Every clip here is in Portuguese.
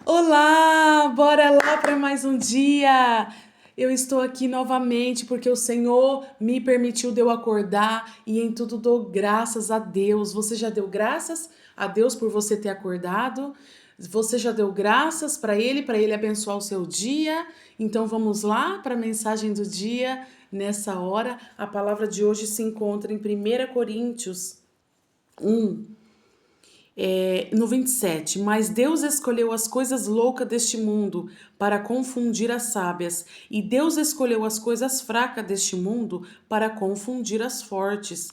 Olá, bora lá para mais um dia. Eu estou aqui novamente porque o Senhor me permitiu de eu acordar e em tudo dou graças a Deus. Você já deu graças a Deus por você ter acordado? Você já deu graças para ele abençoar o seu dia? Então vamos lá para a mensagem do dia. Nessa hora, a palavra de hoje se encontra em 1 Coríntios 1, no 27, mas Deus escolheu as coisas loucas deste mundo para confundir as sábias, e Deus escolheu as coisas fracas deste mundo para confundir as fortes.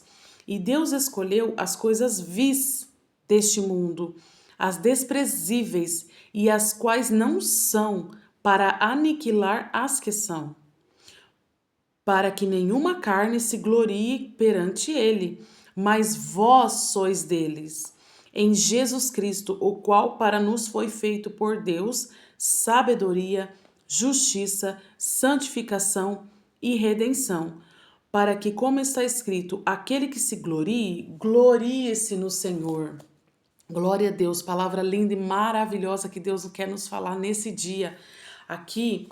E Deus escolheu as coisas vis deste mundo, as desprezíveis e as quais não são, para aniquilar as que são, para que nenhuma carne se glorie perante ele, mas vós sois deles, em Jesus Cristo, o qual para nos foi feito por Deus sabedoria, justiça, santificação e redenção, para que, como está escrito, aquele que se glorie, glorie-se no Senhor. Glória a Deus, palavra linda e maravilhosa que Deus quer nos falar nesse dia. Aqui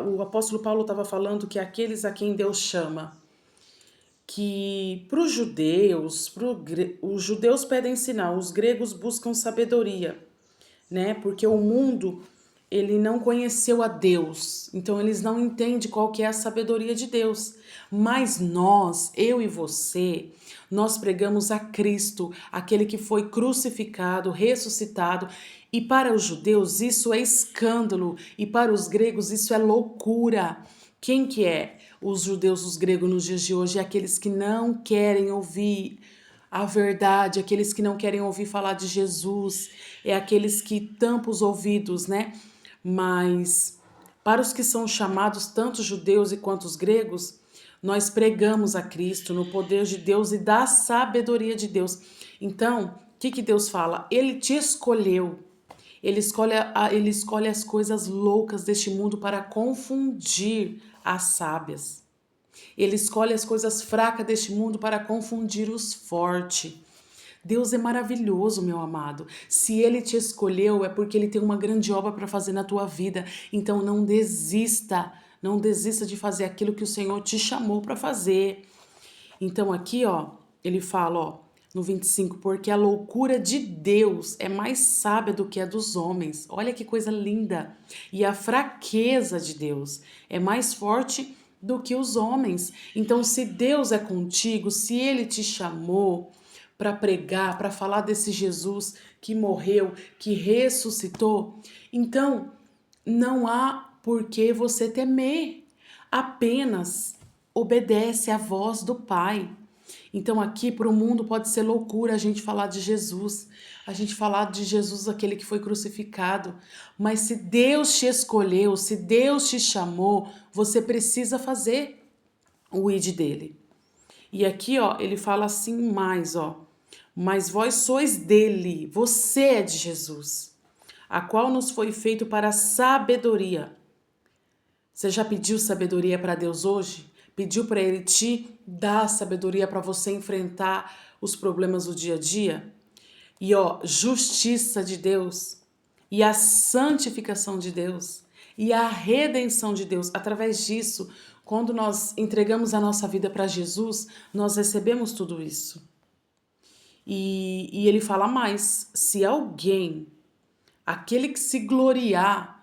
o apóstolo Paulo estava falando que aqueles a quem Deus chama, que para os judeus, os judeus pedem sinal, os gregos buscam sabedoria, né? Porque o mundo ele não conheceu a Deus, então eles não entendem qual que é a sabedoria de Deus. Mas nós, eu e você, nós pregamos a Cristo, aquele que foi crucificado, ressuscitado, e para os judeus isso é escândalo, e para os gregos isso é loucura. Quem que é os judeus, os gregos nos dias de hoje? É aqueles que não querem ouvir a verdade, aqueles que não querem ouvir falar de Jesus, é aqueles que tampam os ouvidos, né? Mas para os que são chamados, tanto judeus e quanto os gregos, nós pregamos a Cristo no poder de Deus e da sabedoria de Deus. Então, o que Deus fala? Ele te escolheu. Ele escolhe as coisas loucas deste mundo para confundir as sábias. Ele escolhe as coisas fracas deste mundo para confundir os fortes. Deus é maravilhoso, meu amado. Se Ele te escolheu, é porque Ele tem uma grande obra para fazer na tua vida. Então não desista. Não desista de fazer aquilo que o Senhor te chamou para fazer. Então aqui, ó, ele fala, ó, no 25, porque a loucura de Deus é mais sábia do que a dos homens. Olha que coisa linda. E a fraqueza de Deus é mais forte do que os homens. Então, se Deus é contigo, se Ele te chamou para pregar, para falar desse Jesus que morreu, que ressuscitou, então não há por que você temer. Apenas obedece à voz do Pai. Então aqui para o mundo pode ser loucura a gente falar de Jesus, a gente falar de Jesus aquele que foi crucificado, mas se Deus te escolheu, se Deus te chamou, você precisa fazer o id dele. E aqui, ó, ele fala assim mais, ó, mas vós sois dele, você é de Jesus, a qual nos foi feito para a sabedoria. Você já pediu sabedoria para Deus hoje? Pediu para Ele te dar sabedoria para você enfrentar os problemas do dia a dia? E ó, justiça de Deus, e a santificação de Deus, e a redenção de Deus. Através disso, quando nós entregamos a nossa vida para Jesus, nós recebemos tudo isso. E ele fala mais: se alguém, aquele que se gloriar,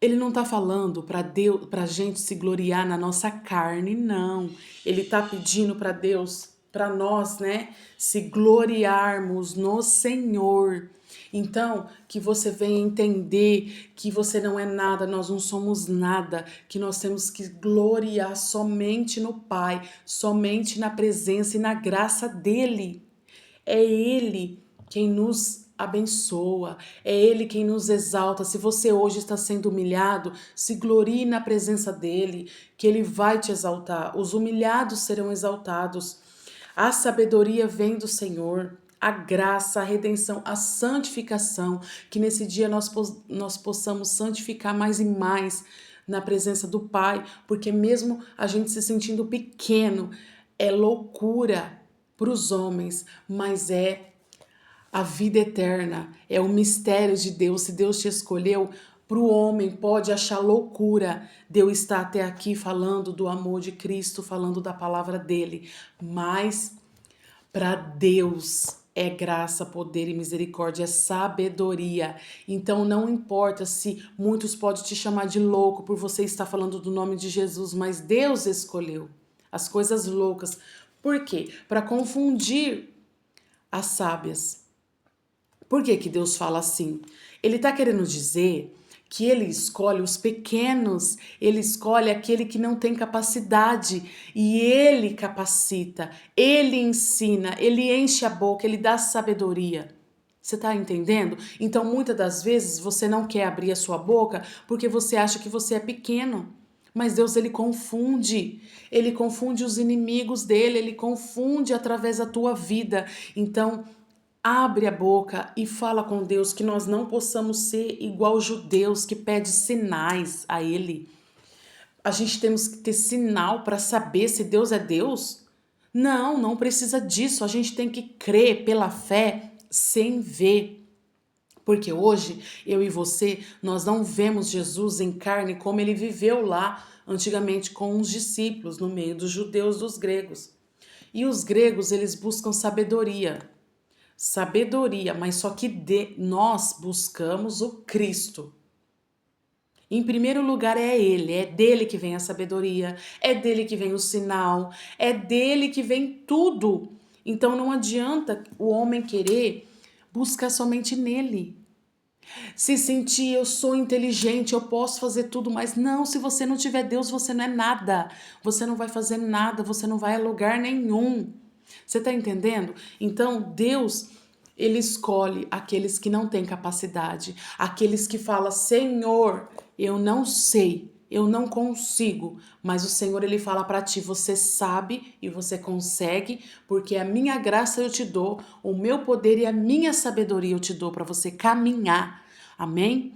ele não está falando para Deus, para a gente se gloriar na nossa carne, não. Ele está pedindo para Deus, para nós, né, se gloriarmos no Senhor. Então, que você venha entender que você não é nada, nós não somos nada, que nós temos que gloriar somente no Pai, somente na presença e na graça dele. É Ele quem nos abençoa, é Ele quem nos exalta. Se você hoje está sendo humilhado, se glorie na presença dEle, que Ele vai te exaltar. Os humilhados serão exaltados. A sabedoria vem do Senhor, a graça, a redenção, a santificação, que nesse dia nós possamos santificar mais e mais na presença do Pai, porque mesmo a gente se sentindo pequeno, é loucura para os homens, mas é A vida eterna é o mistério de Deus. Se Deus te escolheu, para o homem pode achar loucura de eu estar até aqui falando do amor de Cristo, falando da palavra dele. Mas para Deus é graça, poder e misericórdia, é sabedoria. Então não importa se muitos podem te chamar de louco por você estar falando do nome de Jesus, mas Deus escolheu as coisas loucas. Por quê? Para confundir as sábias. Por que que Deus fala assim? Ele está querendo dizer que ele escolhe os pequenos, ele escolhe aquele que não tem capacidade e ele capacita, ele ensina, ele enche a boca, ele dá sabedoria. Você está entendendo? Então, muitas das vezes você não quer abrir a sua boca porque você acha que você é pequeno. Mas Deus, ele confunde os inimigos dele, ele confunde através da tua vida. Então, abre a boca e fala com Deus, que nós não possamos ser igual os judeus que pedem sinais a ele. A gente temos que ter sinal para saber se Deus é Deus? Não, não precisa disso. A gente tem que crer pela fé sem ver. Porque hoje, eu e você, nós não vemos Jesus em carne como ele viveu lá antigamente com os discípulos, no meio dos judeus, dos gregos. E os gregos, eles buscam sabedoria, mas só que nós buscamos o Cristo. Em primeiro lugar é dele que vem a sabedoria, é dele que vem o sinal, é dele que vem tudo. Então não adianta o homem querer buscar somente nele. Se sentir eu sou inteligente, eu posso fazer tudo, mas não, se você não tiver Deus, você não é nada. Você não vai fazer nada, você não vai a lugar nenhum. Você está entendendo? Então, Deus, ele escolhe aqueles que não têm capacidade, aqueles que falam, Senhor, eu não sei, eu não consigo, mas o Senhor, ele fala para ti, você sabe e você consegue, porque a minha graça eu te dou, o meu poder e a minha sabedoria eu te dou para você caminhar. Amém?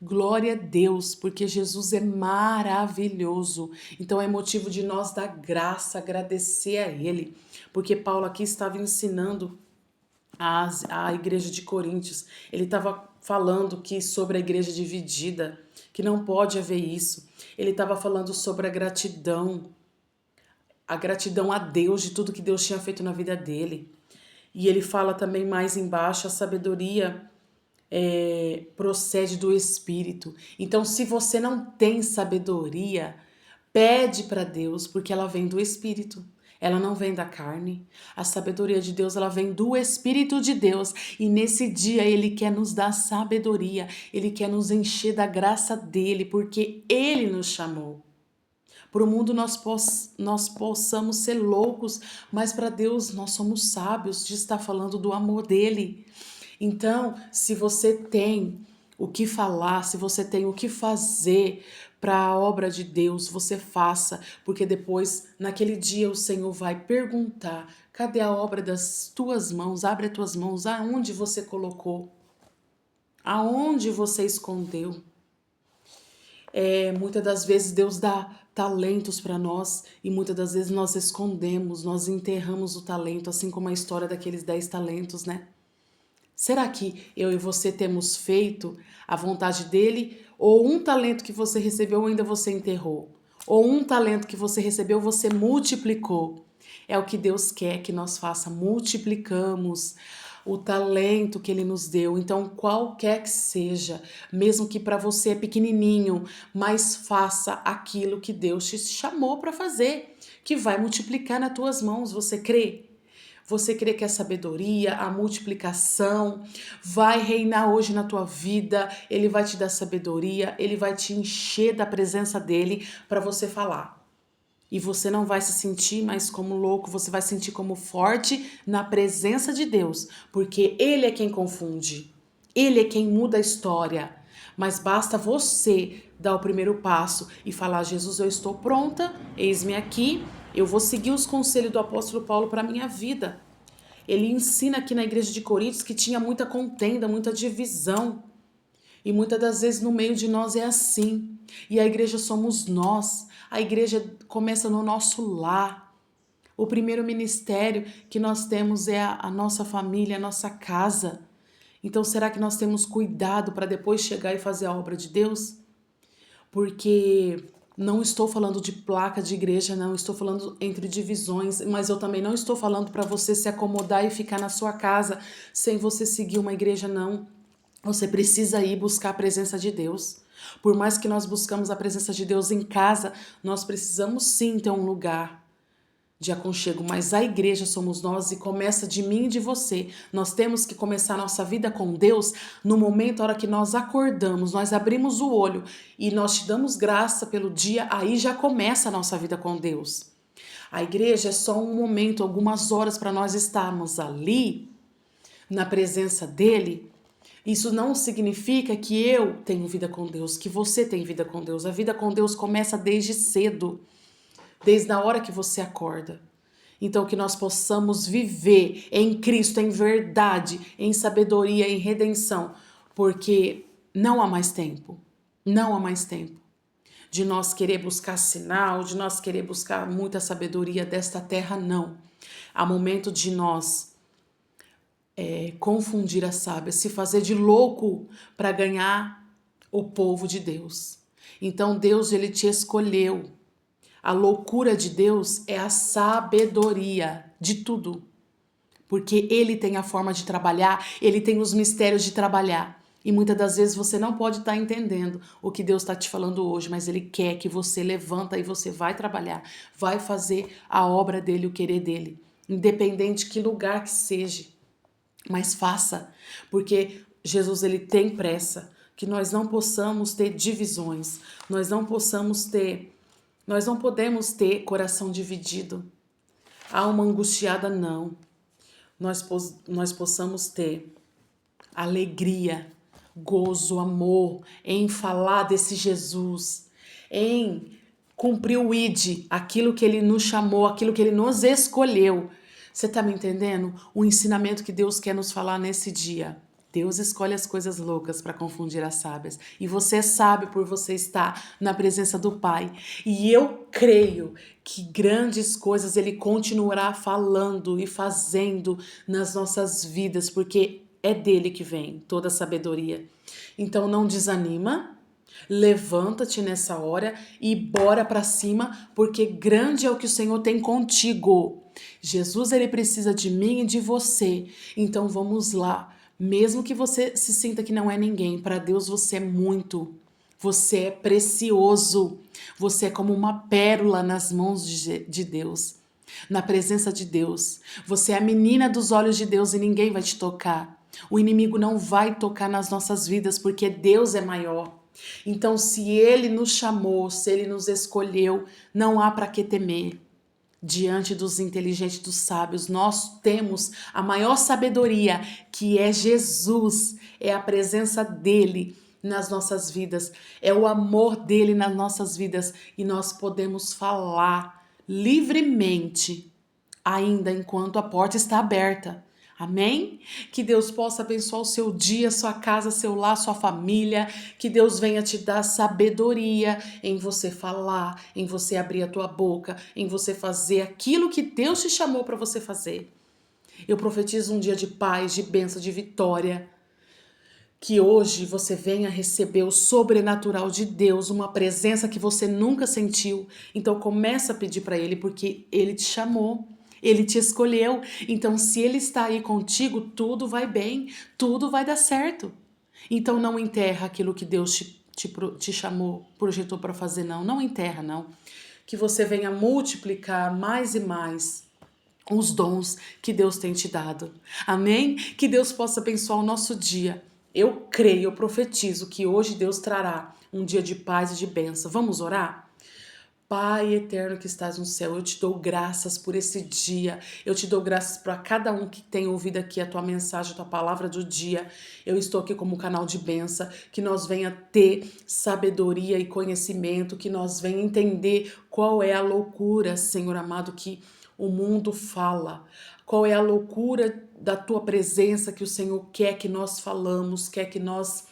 Glória a Deus, porque Jesus é maravilhoso. Então é motivo de nós dar graça, agradecer a Ele. Porque Paulo aqui estava ensinando a igreja de Coríntios. Ele estava falando que sobre a igreja dividida, que não pode haver isso. Ele estava falando sobre a gratidão a Deus de tudo que Deus tinha feito na vida dele. E ele fala também mais embaixo, a sabedoria procede do Espírito. Então, se você não tem sabedoria, pede para Deus, porque ela vem do Espírito. Ela não vem da carne. A sabedoria de Deus, ela vem do Espírito de Deus. E nesse dia Ele quer nos dar sabedoria. Ele quer nos encher da graça dEle, porque Ele nos chamou. Para o mundo nós possamos ser loucos, mas para Deus nós somos sábios de estar falando do amor dEle. Então, se você tem o que falar, se você tem o que fazer para a obra de Deus, você faça, porque depois, naquele dia, o Senhor vai perguntar: cadê a obra das tuas mãos? Abre as tuas mãos, aonde você colocou? Aonde você escondeu? Muitas das vezes Deus dá talentos para nós e muitas das vezes nós escondemos, nós enterramos o talento, assim como a história daqueles 10 talentos, né? Será que eu e você temos feito a vontade dele? Ou um talento que você recebeu ainda você enterrou? Ou um talento que você recebeu você multiplicou? É o que Deus quer que nós faça, multiplicamos o talento que ele nos deu. Então, qualquer que seja, mesmo que para você é pequenininho, mas faça aquilo que Deus te chamou para fazer, que vai multiplicar nas tuas mãos. Você crê? Você crê que a sabedoria, a multiplicação vai reinar hoje na tua vida? Ele vai te dar sabedoria, ele vai te encher da presença dele para você falar. E você não vai se sentir mais como louco, você vai se sentir como forte na presença de Deus, porque ele é quem confunde, ele é quem muda a história. Mas basta você dar o primeiro passo e falar: Jesus, eu estou pronta, eis-me aqui, eu vou seguir os conselhos do apóstolo Paulo para a minha vida. Ele ensina aqui na igreja de Coríntios que tinha muita contenda, muita divisão. E muitas das vezes no meio de nós é assim. E a igreja somos nós. A igreja começa no nosso lar. O primeiro ministério que nós temos é a nossa família, a nossa casa. Então, será que nós temos cuidado para depois chegar e fazer a obra de Deus? Porque não estou falando de placa de igreja, não estou falando entre divisões, mas eu também não estou falando para você se acomodar e ficar na sua casa sem você seguir uma igreja, não. Você precisa ir buscar a presença de Deus. Por mais que nós buscamos a presença de Deus em casa, nós precisamos sim ter um lugar de aconchego, mas a igreja somos nós e começa de mim e de você. Nós temos que começar a nossa vida com Deus no momento, a hora que nós acordamos, nós abrimos o olho e nós te damos graça pelo dia, aí já começa a nossa vida com Deus. A igreja é só um momento, algumas horas para nós estarmos ali, na presença dEle. Isso não significa que eu tenho vida com Deus, que você tem vida com Deus. A vida com Deus começa desde cedo, desde a hora que você acorda. Então, que nós possamos viver em Cristo, em verdade, em sabedoria, em redenção, porque não há mais tempo, não há mais tempo de nós querer buscar sinal, de nós querer buscar muita sabedoria desta terra, não. Há momento de nós confundir a sábia, se fazer de louco para ganhar o povo de Deus. Então, Deus, ele te escolheu. A loucura de Deus é a sabedoria de tudo. Porque Ele tem a forma de trabalhar, Ele tem os mistérios de trabalhar. E muitas das vezes você não pode estar entendendo o que Deus está te falando hoje, mas Ele quer que você levanta e você vai trabalhar, vai fazer a obra dEle, o querer dEle. Independente de que lugar que seja, mas faça. Porque Jesus, Ele tem pressa. Que nós não possamos ter divisões, nós não podemos ter coração dividido, alma angustiada, não. Nós possamos ter alegria, gozo, amor em falar desse Jesus, em cumprir o ID, aquilo que Ele nos chamou, aquilo que Ele nos escolheu. Você está me entendendo? O ensinamento que Deus quer nos falar nesse dia. Deus escolhe as coisas loucas para confundir as sábias. E você sabe por você estar na presença do Pai. E eu creio que grandes coisas Ele continuará falando e fazendo nas nossas vidas, porque é dele que vem toda a sabedoria. Então não desanima. Levanta-te nessa hora e bora para cima, porque grande é o que o Senhor tem contigo. Jesus, ele precisa de mim e de você. Então vamos lá. Mesmo que você se sinta que não é ninguém, para Deus você é muito. Você é precioso. Você é como uma pérola nas mãos de Deus, na presença de Deus. Você é a menina dos olhos de Deus e ninguém vai te tocar. O inimigo não vai tocar nas nossas vidas porque Deus é maior. Então, se Ele nos chamou, se Ele nos escolheu, não há para que temer. Diante dos inteligentes, dos sábios, nós temos a maior sabedoria, que é Jesus, é a presença dEle nas nossas vidas, é o amor dEle nas nossas vidas, e nós podemos falar livremente, ainda enquanto a porta está aberta. Amém? Que Deus possa abençoar o seu dia, sua casa, seu lar, sua família. Que Deus venha te dar sabedoria em você falar, em você abrir a tua boca, em você fazer aquilo que Deus te chamou para você fazer. Eu profetizo um dia de paz, de bênção, de vitória. Que hoje você venha receber o sobrenatural de Deus, uma presença que você nunca sentiu. Então começa a pedir para Ele, porque Ele te chamou. Ele te escolheu, então se Ele está aí contigo, tudo vai bem, tudo vai dar certo. Então não enterra aquilo que Deus te chamou, projetou para fazer, não. Não enterra, não. Que você venha multiplicar mais e mais os dons que Deus tem te dado. Amém? Que Deus possa abençoar o nosso dia. Eu creio, eu profetizo que hoje Deus trará um dia de paz e de bênção. Vamos orar? Pai eterno que estás no céu, eu te dou graças por esse dia, eu te dou graças para cada um que tem ouvido aqui a tua mensagem, a tua palavra do dia. Eu estou aqui como canal de bênção, que nós venha ter sabedoria e conhecimento, que nós venha entender qual é a loucura, Senhor amado, que o mundo fala, qual é a loucura da tua presença que o Senhor quer que nós falamos, quer que nós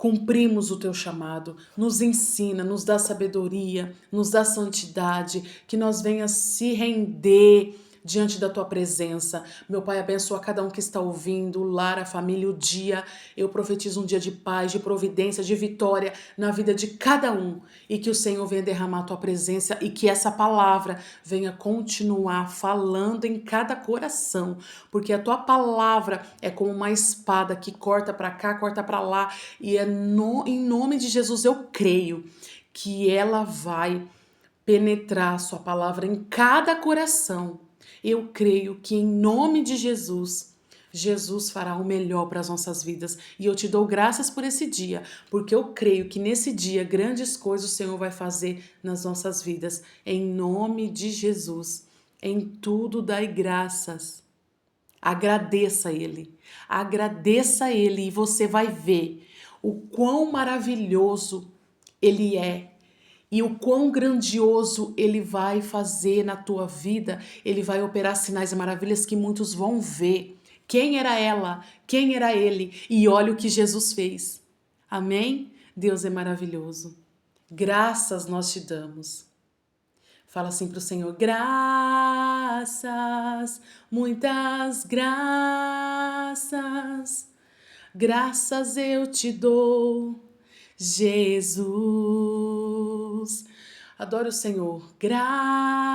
cumprimos o teu chamado. Nos ensina, nos dá sabedoria, nos dá santidade, que nós venhamos se render diante da tua presença. Meu Pai, abençoa cada um que está ouvindo, o lar, a família, o dia. Eu profetizo um dia de paz, de providência, de vitória na vida de cada um. E que o Senhor venha derramar a tua presença e que essa palavra venha continuar falando em cada coração. Porque a tua palavra é como uma espada que corta para cá, corta para lá. E em nome de Jesus eu creio que ela vai penetrar a sua palavra em cada coração. Eu creio que em nome de Jesus, Jesus fará o melhor para as nossas vidas. E eu te dou graças por esse dia, porque eu creio que nesse dia grandes coisas o Senhor vai fazer nas nossas vidas. Em nome de Jesus, em tudo dai graças. Agradeça a Ele e você vai ver o quão maravilhoso Ele é. E o quão grandioso Ele vai fazer na tua vida, Ele vai operar sinais e maravilhas que muitos vão ver. Quem era ela? Quem era ele? E olha o que Jesus fez. Amém? Deus é maravilhoso. Graças nós te damos. Fala assim para o Senhor: graças, muitas graças, graças eu te dou, Jesus. Adore o Senhor. Graça,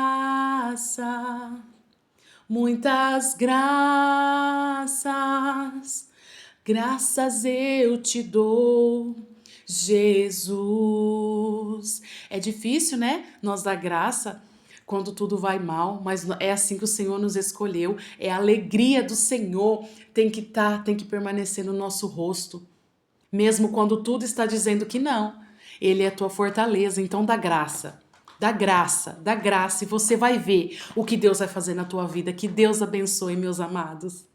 muitas graças, graças eu te dou, Jesus. É difícil, né? Nós dar graça quando tudo vai mal, mas é assim que o Senhor nos escolheu. É a alegria do Senhor tem que permanecer no nosso rosto. Mesmo quando tudo está dizendo que não. Ele é a tua fortaleza, então dá graça. Dá graça, dá graça e você vai ver o que Deus vai fazer na tua vida. Que Deus abençoe, meus amados.